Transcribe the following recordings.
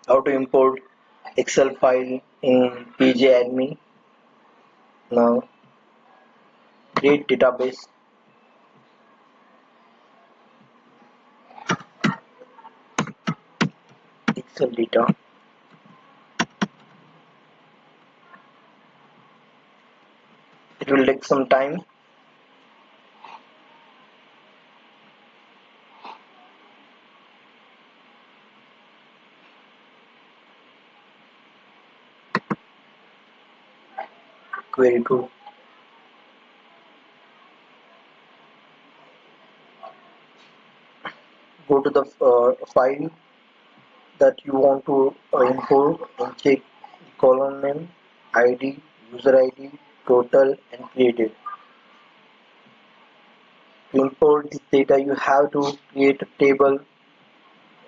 How to import Excel file in pgAdmin. Now create database, Excel data. It will take some time. Query to go to the file that you want to import and check the column name, ID, user ID, total, and create it. To import this data, you have to create a table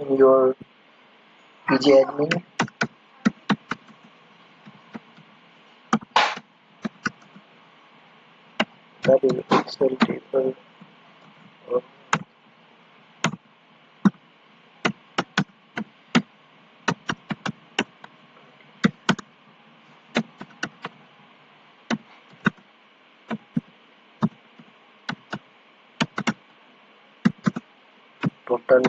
in your pgAdmin. That is Excel table. uh, Total,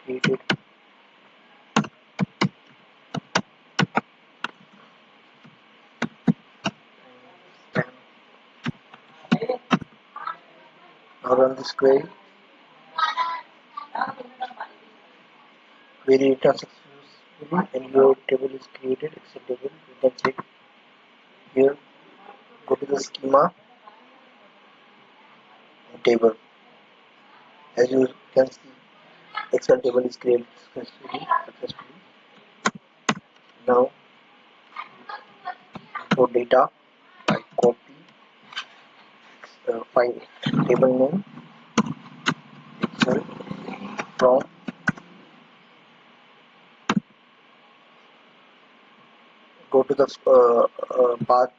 created. Now run this query. Query returns successfully and your table is created. Excel table. You can check here. Go to the schema and table. As you can see, Excel table is created successfully. Now for data, I copy file table name Excel from go to the path,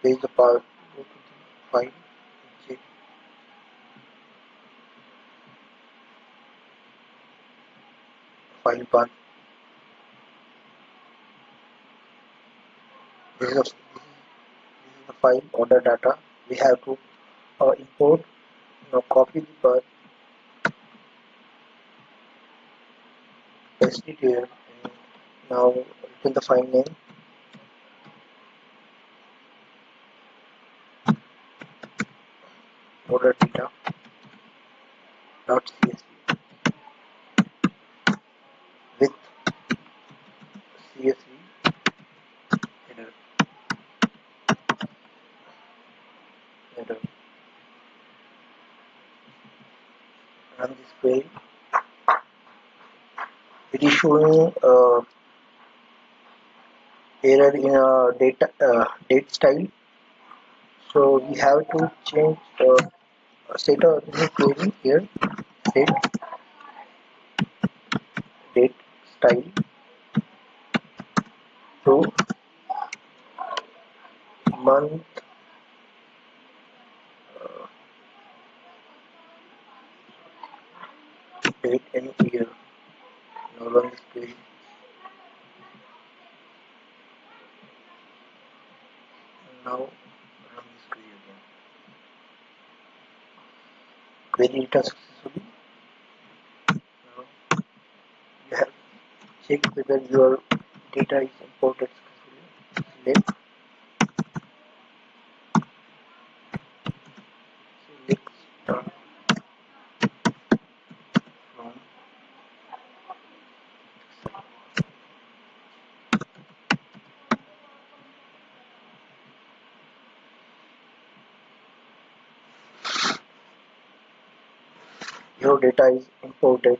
paste the path, go to the file, check file path. This is the file order data. We have to import. Now copy the path, paste it here, and now written the file name. Order data dot csv with csv header. Run this query. It is showing error in date style. So we have to change set a new query here. Set date style to month, date, and year. Now run this query. Now run this query again. Query returns successfully. Now you have check whether your data is imported successfully. Select start from your data is imported